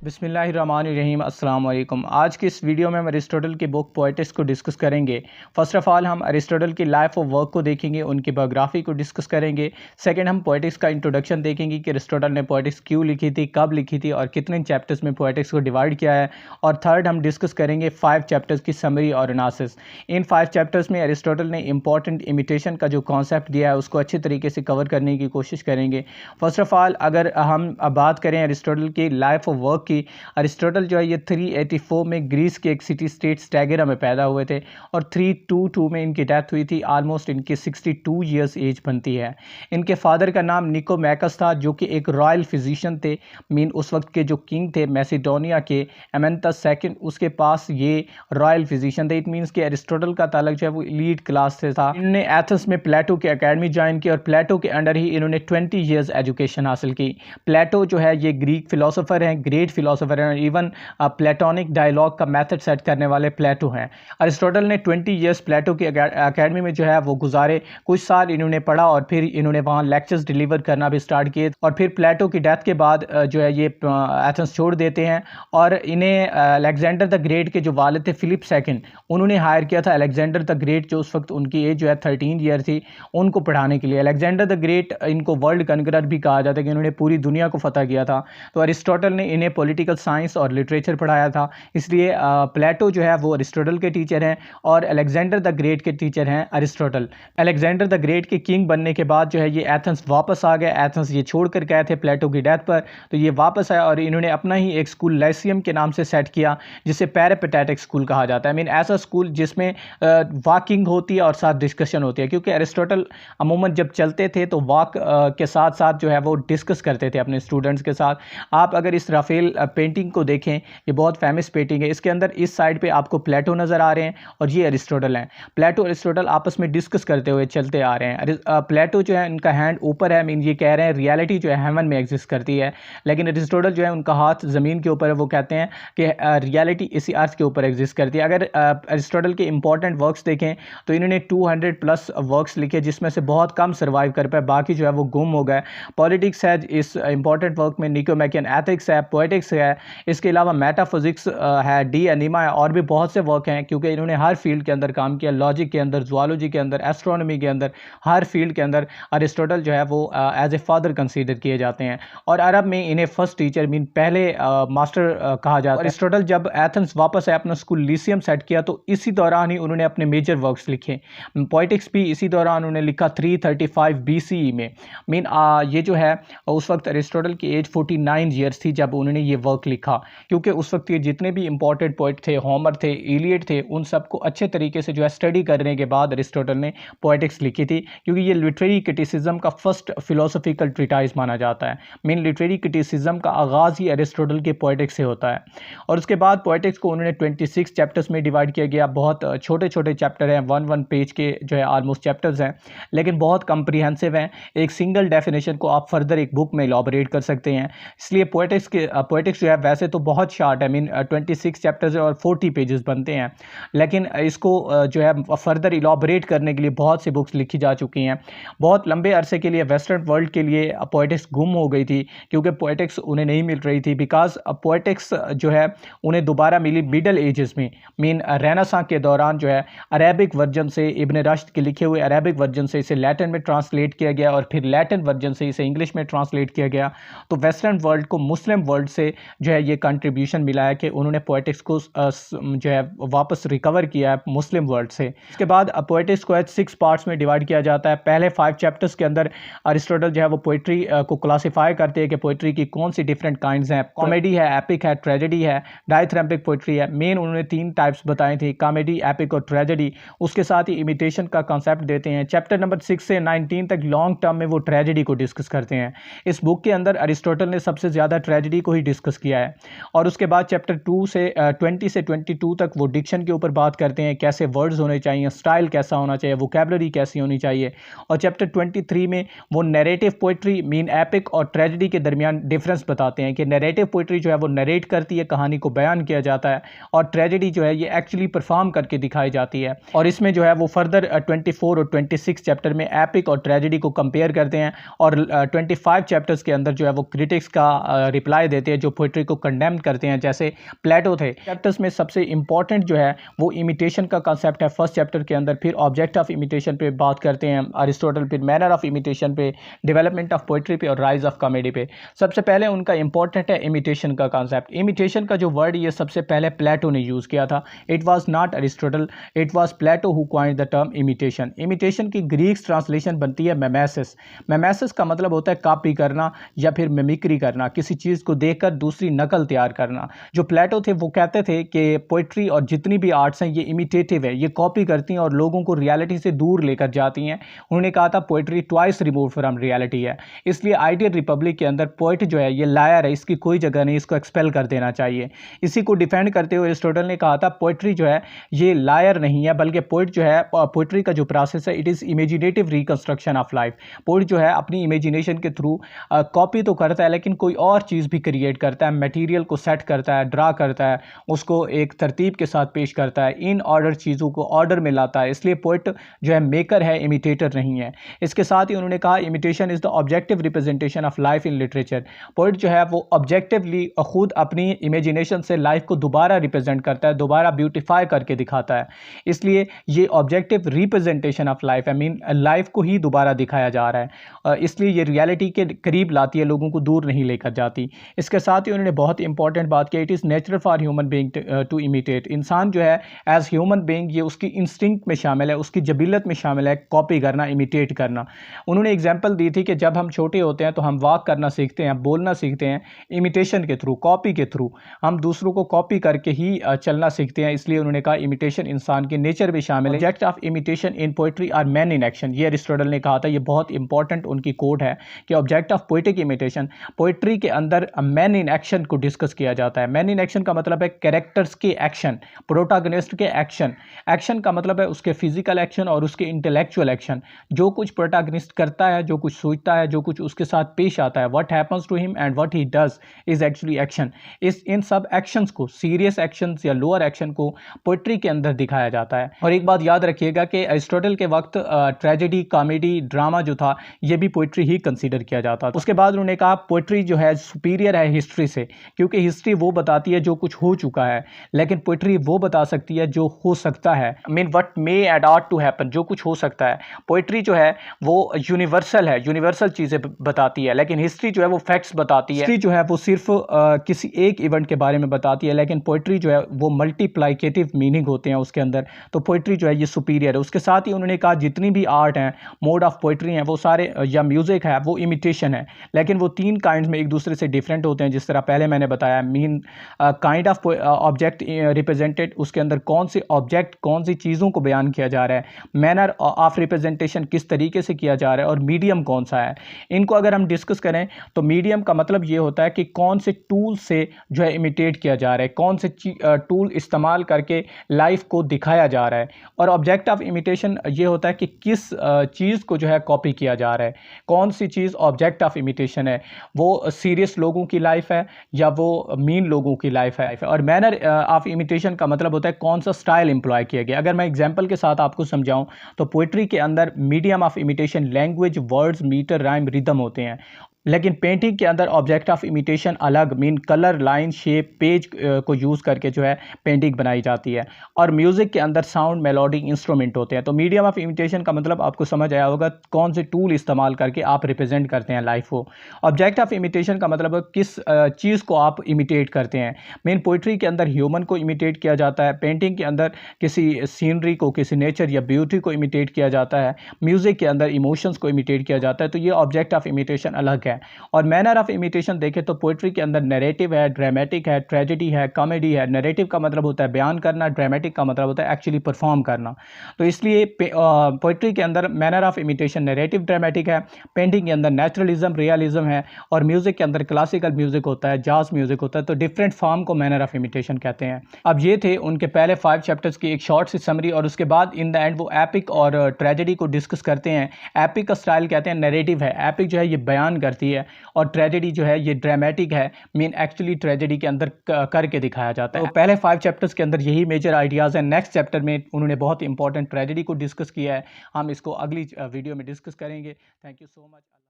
बिस्मिल्लाहिर्रहमानिर्रहीम अस्सलाम वालेकुम। आज की इस वीडियो में हम अरिस्टोटल की बुक पोएटिक्स को डिस्कस करेंगे। फर्स्ट ऑफ़ ऑल हम अरिस्टोटल की लाइफ और वर्क को देखेंगे, उनकी बायोग्राफी को डिस्कस करेंगे। सेकंड हम पोएटिक्स का इंट्रोडक्शन देखेंगे कि अरिस्टोटल ने पोएटिक्स क्यों लिखी थी, कब लिखी थी और कितने चैप्टर्स में पोएटिक्स को डिवाइड किया है। और थर्ड हम डिस्कस करेंगे 5 चैप्टर्स की समरी और एनालिसिस। इन 5 चैप्टर्स में अरिस्टोटल ने इंपॉर्टेंट इमिटेशन का जो कॉन्सेप्ट दिया है उसको अच्छे तरीके से कवर करने की कोशिश करेंगे। फर्स्ट ऑफ़ ऑल अगर हम बात करें अरिस्टोटल की लाइफ और वर्क की, अरिस्टोटल जो है ये 384 में ग्रीस के एक सिटी स्टेट स्टैगेरा में पैदा हुए थे और 322 में इनकी डेथ हुई थी। ऑलमोस्ट इनकी 62 ईयर्स एज बनती है। इनके फादर का नाम निकोमैकस था जो कि एक रॉयल फिजिशियन थे। उस वक्त के जो किंग थे मैसिडोनिया के एमेंथस सेकंड, उसके पास ये रॉयल फिजिशियन थे। इट मीन्स कि अरिस्टोटल का ताल्लुक जो है वो एलीट क्लास से था। इन्होंने एथेंस में प्लेटो की एकेडमी ज्वाइन की और प्लेटो के अंडर ही इन्होंने 20 ईयर्स एजुकेशन हासिल की। प्लेटो जो है ये ग्रीक फिलोसोफर हैं, ग्रेट फिलोसोफर हैं। इवन प्लेटोनिक डायलॉग का मेथड सेट करने वाले प्लेटो हैं। अरिस्टोटल ने 20 ईयर्स प्लेटो की एकेडमी में जो है वो गुजारे। कुछ साल इन्होंने पढ़ा और फिर इन्होंने वहाँ लेक्चर्स डिलीवर करना भी स्टार्ट किए और फिर प्लेटो की डेथ के बाद जो है ये एथेंस छोड़ देते हैं और इन्हें अलेक्जेंडर द ग्रेट के जो वालिद थे फिलिप सेकंड, उन्होंने हायर किया था अलेक्जेंडर द ग्रेट, जो उस वक्त उनकी एज जो है 13 ईयर थी, उनको पढ़ाने के लिए। अलेक्जेंडर द ग्रेट इनको वर्ल्ड कन्करर भी कहा जाता है कि इन्होंने पूरी दुनिया को फतह किया था। तो अरिस्टोटल ने इन्हें पॉलिटिकल साइंस और लिटरेचर पढ़ाया था, इसलिए प्लेटो जो है वो अरिस्टोटल के टीचर हैं और अलेक्जेंडर द ग्रेट के टीचर हैं अरिस्टोटल। अलेक्जेंडर द ग्रेट के किंग बनने के बाद जो है ये एथेंस वापस आ गए। एथेंस ये छोड़ कर गए थे प्लेटो की डेथ पर, तो ये वापस आया और इन्होंने अपना ही एक स्कूल लाइसियम के नाम से सेट किया जिसे पैरापेटेटिक स्कूल कहा जाता है। ऐसा स्कूल जिसमें वॉकिंग होती है और साथ डिस्कशन होती है, क्योंकि अरिस्टोटल अमूमन जब चलते थे तो वॉक के साथ साथ जो है वो डिस्कस करते थे अपने स्टूडेंट्स के साथ। आप अगर इस राफेल पेंटिंग को देखें, ये बहुत फेमस पेंटिंग है। इसके अंदर इस साइड पे आपको प्लेटो नज़र आ रहे हैं और ये अरिस्टोटल हैं। प्लेटो अरिस्टोटल आपस में डिस्कस करते हुए चलते आ रहे हैं। प्लेटो जो है उनका हैंड ऊपर है, ये कह रहे हैं रियलिटी जो है हेवन में एग्जिस्ट करती है, लेकिन अरिस्टोटल जो है उनका हाथ ज़मीन के ऊपर है, वो कहते हैं कि रियलिटी इसी अर्थ के ऊपर एग्जिस्ट करती है। अगर अरिस्टोटल के इंपॉर्टेंट वर्क्स देखें तो इन्होंने 200+ वर्क्स लिखे, जिसमें से बहुत कम सर्वाइव कर पाए, बाकी जो है वो गुम हो गए। पॉलिटिक्स है इस इंपॉर्टेंट वर्क में, निकोमैकियन एथिक्स है, पोएटिक्स है, इसके अलावा मेटाफिजिक्स है, डी एनिमा है, और भी बहुत से वर्क हैं, क्योंकि इन्होंने हर फील्ड के अंदर काम किया। लॉजिक के अंदर, जूलॉजी के अंदर, एस्ट्रोनॉमी के अंदर, हर फील्ड के अंदर अरिस्टोटल जो है वो एज ए फादर कंसीडर किए जाते हैं। और अरब में इन्हें फर्स्ट टीचर पहले मास्टर कहा जाता है। अरिस्टोटल जब एथेंस वापस आए, अपना स्कूल लीसियम सेट किया, तो इसी दौरान ही उन्होंने अपने मेजर वर्क्स लिखे। पोएटिक्स भी इसी दौरान उन्होंने लिखा 335 BCE में। ये जो है उस वक्त अरिस्टोटल की एज 49 ईयर्स थी जब उन्होंने ये वर्क लिखा, क्योंकि उस वक्त के जितने भी इंपॉर्टेंट पोइट थे, होमर थे, इलियड थे, उन सबको अच्छे तरीके से जो है स्टडी करने के बाद अरिस्टोटल ने पोएटिक्स लिखी थी, क्योंकि ये लिटरेरी क्रिटिसिज्म का फर्स्ट फिलोसॉफिकल ट्रीटाइज माना जाता है। लिटरेरी क्रिटिसिज्म का आगाज़ ही अरिस्टोटल के पोएटिक्स से होता है। और उसके बाद पोएटिक्स को उन्होंने 26 चैप्टर्स में डिवाइड किया गया। बहुत छोटे छोटे चैप्टर हैं, 1 पेज के जो है ऑलमोस्ट चैप्टर्स हैं, लेकिन बहुत कम्प्रीहेंसिव हैं। एक सिंगल डेफिनेशन को आप फर्दर एक बुक में इलाबोरेट कर सकते हैं। इसलिए पोएटिक्स जो है वैसे तो बहुत शार्ट है, 26 चैप्टर्स और 40 पेजेस बनते हैं, लेकिन इसको जो है फर्दर इलाबोरेट करने के लिए बहुत सी बुक्स लिखी जा चुकी हैं। बहुत लंबे अरसे के लिए वेस्टर्न वर्ल्ड के लिए पोएटिक्स गुम हो गई थी, क्योंकि पोएटिक्स उन्हें नहीं मिल रही थी। बिकॉज पोएटिक्स जो है उन्हें दोबारा मिली मिडल एजेस में, रेनेसां के दौरान जो है अरेबिक वर्जन से, इब्न रश्द के लिखे हुए अरेबिक वर्जन से इसे लैटिन में ट्रांसलेट किया गया और फिर लैटिन वर्जन से इसे इंग्लिश में ट्रांसलेट किया गया। तो वेस्टर्न वर्ल्ड को मुस्लिम वर्ल्ड से जो है ये कंट्रीब्यूशन मिला है कि उन्होंने पोएटिक्स को जो है वापस रिकवर किया है मुस्लिम वर्ल्ड से। इसके बाद पोएटिक्स को 6 पार्ट्स में डिवाइड किया जाता है। पहले 5 चैप्टर्स के अंदर अरिस्टोटल जो है वो पोइट्री को क्लासीफाई करते हैं कि पोइट्री की कौन सी डिफरेंट काइंड्स हैं। कॉमेडी है, एपिक है, ट्रेजेडी है, डायथ्रम्पिक पोइट्री है। उन्होंने 3 टाइप्स बताए थे, कॉमेडी, एपिक और ट्रेजेडी। उसके साथ ही इमिटेशन का कॉन्सेप्ट देते हैं। चैप्टर नंबर 6 से 19 तक लॉन्ग टर्म में वो ट्रेजेडी को डिस्कस करते हैं। इस बुक के अंदर अरिस्टोटल ने सबसे ज़्यादा ट्रेजेडी को ही डिस्कस किया है। और उसके बाद चैप्टर 20 से 22 तक वो डिक्शन के ऊपर बात करते हैं, कैसे वर्ड्स होने चाहिए, स्टाइल कैसा होना चाहिए, वोकैबुलरी कैसी होनी चाहिए। और चैप्टर 23 में वो नैरेटिव पोइट्री एपिक और ट्रेजेडी के दरमियान डिफरेंस बताते हैं कि नैरेटिव पोइट्री जो है वो नरेट करती है, कहानी को बयान किया जाता है, और ट्रेजेडी जो है ये एक्चुअली परफॉर्म करके दिखाई जाती है। और इसमें जो है वो फर्दर 24 और 26 चैप्टर में एपिक और ट्रेजेडी को कंपेयर करते हैं और 25 चैप्टर्स के अंदर जो है वो क्रिटिक्स का रिप्लाई देते हैं जो पोइट्री को कंडेम करते हैं, जैसे प्लेटो थे। चैप्टर्स में सबसे इंपॉर्टेंट जो है वो इमिटेशन का कंसेप्ट है फर्स्ट चैप्टर के अंदर, फिर ऑब्जेक्ट ऑफ इमिटेशन पे बात करते हैं अरिस्टोटल, फिर मैनर ऑफ इमिटेशन पे, डेवलपमेंट ऑफ पोइट्री पे और राइज ऑफ कॉमेडी पे। सबसे पहले उनका इंपॉर्टेंट है इमिटेशन का कॉन्सेप्ट। इमिटेशन का जो वर्ड ये सबसे पहले प्लेटो ने यूज़ किया था। It was not Aristotle, it was Plato who coined the term imitation. Imitation की ग्रीक ट्रांसलेशन बनती है मेमेसिस। मेमेसिस का मतलब होता है कॉपी करना या फिर मिमिक्री करना, किसी चीज़ को देखकर दूसरी नकल तैयार करना। जो प्लेटो थे वो कहते थे कि पोइट्री और जितनी भी आर्ट्स हैं ये इमिटेटिव है, ये कॉपी करती हैं और लोगों को रियलिटी से दूर लेकर जाती हैं। उन्होंने कहा था poetry twice remove from reality है। इसलिए आइडियल रिपब्लिक के अंदर पोइट जो है ये लायर है, इसकी कोई जगह नहीं, इसको एक्सपेल कर देना चाहिए। इसी को डिफेंड करते हुए अरिस्टोटल ने कहा था पोइट्री जो है ये लायर नहीं है, बल्कि पोइट जो है पोइट्री का जो प्रोसेस है it is imaginative reconstruction of life. Poet जो है अपनी इमेजिनेशन के थ्रू कॉपी तो करता है लेकिन कोई और चीज़ भी क्रिएट करता है, मटेरियल को सेट करता है, ड्रा करता है, उसको एक तरतीब के साथ पेश करता है, इन ऑर्डर चीज़ों को ऑर्डर में लाता है। इसलिए पोइट जो है मेकर है, इमिटेटर नहीं है। इसके साथ ही उन्होंने कहा imitation is the objective representation of life in literature. Poet जो है वो ऑब्जेक्टिवली खुद अपनी इमेजिनेशन से लाइफ को दोबारा रिप्रेजेंट करता है, दोबारा ब्यूटिफाई करके दिखाता है। इसलिए ये objective representation of life, I mean life को ही दोबारा दिखाया जा रहा है, इसलिए ये रियलिटी के करीब लाती है, लोगों को दूर नहीं लेकर जाती। इसके साथ ही उन्होंने बहुत इंपॉर्टेंट बात की, it is natural for human being to imitate. इंसान जो है एज ह्यूमन बीइंग ये उसकी इंस्टिंक्ट में शामिल है, उसकी जबिलत में शामिल है कॉपी करना, इमिटेट करना। उन्होंने एग्जाम्पल दी थी कि जब हम छोटे होते हैं तो हम वॉक करना सीखते हैं, बोलना सीखते हैं इमिटेशन के थ्रू, कॉपी के थ्रू। हम दूसरों को कॉपी करके ही चलना सीखते हैं। इसलिए उन्होंने कहा इमिटेशन इंसान के नेचर में शामिल है। Object of imitation in poetry are man in action, ये अरिस्टोटल ने कहा था। ये बहुत इंपॉर्टेंट उनकी कोट है कि object of poetic imitation, poetry के अंदर मैन इन एक्शन को डिस्कस किया जाता है। मैन इन एक्शन का मतलब है कैरेक्टर्स के एक्शन, प्रोटैगनिस्ट के एक्शन। एक्शन का मतलब है उसके फिजिकल एक्शन और उसके इंटेलेक्चुअल एक्शन। जो कुछ प्रोटैगनिस्ट करता है, जो कुछ सोचता है, जो कुछ उसके साथ पेश आता है, what happens to him and what he does is actually action. इन सब एक्शंस को, सीरियस एक्शंस या लोअर एक्शन को पोइट्री के अंदर दिखाया जाता है। और एक बात याद रखिएगा कि अरिस्टोटल के वक्त ट्रेजेडी, कॉमेडी, ड्रामा जो था ये भी पोइट्री ही कंसीडर किया जाता था। उसके बाद उन्होंने कहा पोइट्री जो है सुपीरियर है हिस्ट्री से, क्योंकि हिस्ट्री वो बताती है जो कुछ हो चुका है, लेकिन पोइट्री वो बता सकती है जो हो सकता है, mean what may and ought to happen, जो कुछ हो सकता है। पोइट्री जो है वो यूनिवर्सल है, यूनिवर्सल चीज़ें बताती है, लेकिन हिस्ट्री जो है वो फैक्ट्स बताती है। हिस्ट्री जो है वो सिर्फ किसी एक इवेंट के बारे में बताती है, लेकिन पोइट्री जो है वो मल्टीप्लाइकेटिव मीनिंग होते हैं उसके अंदर। तो पोइट्री जो है ये सुपीरियर है। उसके साथ ही उन्होंने कहा जितनी भी आर्ट हैं, मोड ऑफ पोइट्री हैं, वो सारे या म्यूज़िक है वो इमिटेशन है, लेकिन वो तीन काइंड्स में एक दूसरे से डिफरेंट होते हैं। जिस तरह पहले मैंने बताया, mean kind of object represented, उसके अंदर कौन से ऑब्जेक्ट, कौन सी चीज़ों को बयान किया जा रहा है, मैनर ऑफ रिप्रेजेंटेशन किस तरीके से किया जा रहा है, और मीडियम कौन सा है। इनको अगर हम डिस्कस करें तो मीडियम का मतलब ये होता है कि कौन से टूल से जो है इमिटेट किया जा रहा है, कौन से टूल इस्तेमाल करके लाइफ को दिखाया जा रहा है। और ऑब्जेक्ट ऑफ इमिटेशन ये होता है कि किस चीज़ को जो है कॉपी किया जा रहा है, कौन सी चीज़ ऑब्जेक्ट ऑफ इमिटेशन है, वो सीरियस लोगों की लाइफ है या वो मीन लोगों की लाइफ है। और मैनर ऑफ इमिटेशन का मतलब होता है कौन सा स्टाइल एम्प्लॉय किया गया। अगर मैं एग्जांपल के साथ आपको समझाऊं तो पोइट्री के अंदर medium of imitation language, words, metre, rhyme, rhythm होते हैं, लेकिन पेंटिंग के अंदर ऑब्जेक्ट ऑफ इमिटेशन अलग, mean colour, line, shape, page को यूज़ करके जो है पेंटिंग बनाई जाती है। और म्यूज़िक के अंदर साउंड, मेलोडी, इंस्ट्रूमेंट होते हैं। तो मीडियम ऑफ इमिटेशन का मतलब आपको समझ आया होगा कौन से टूल इस्तेमाल करके आप रिप्रेजेंट करते हैं लाइफ को। ऑब्जेक्ट ऑफ इमिटेशन का मतलब किस चीज़ को आप इमिटेट करते हैं। मेन पोइट्री के अंदर ह्यूमन को इमिटेट किया जाता है, पेंटिंग के अंदर किसी सीनरी को, किसी नेचर या ब्यूटी को इमिटेट किया जाता है, म्यूज़िक के अंदर इमोशंस को इमिटेट किया जाता है। तो ये ऑब्जेक्ट ऑफ इमिटेशन अलग है। और मैनर ऑफ इमिटेशन देखें तो पोइट्री के अंदर नैरेटिव है, ड्रामेटिक है, ट्रेजेडी है, कॉमेडी है। नैरेटिव का मतलब होता है बयान करना, ड्रामेटिक का मतलब होता है एक्चुअली परफॉर्म करना। तो इसलिए पोइट्री के अंदर manner of imitation narrative, dramatic है, पेंटिंग के अंदर नेचुरलिज्म, रियलिज्म है, और म्यूजिक के अंदर क्लासिकल म्यूजिक होता है, जाज म्यूजिक होता है। तो डिफरेंट फॉर्म को मैनर ऑफ इमिटेशन कहते हैं। अब ये थे उनके पहले 5 चैप्टर्स की एक शॉर्ट सी समरी, और उसके बाद इन द एंड वो एपिक और ट्रेजेडी को डिस्कस करते हैं। एपिक का स्टाइल कहते हैं नैरेटिव है, एपिक जो है ये बयान करती है, और ट्रेजेडी जो है ये ड्रामेटिक है, मीन एक्चुअली ट्रेजेडी के अंदर करके दिखाया जाता है। तो पहले 5 चैप्टर्स के अंदर यही मेजर आइडियाज़ हैं। नेक्स्ट चैप्टर में उन्होंने बहुत इंपॉर्टेंट ट्रेजेडी को डिस्कस किया है, हम इसको अगली वीडियो में डिस्कस करेंगे। Thank you so much.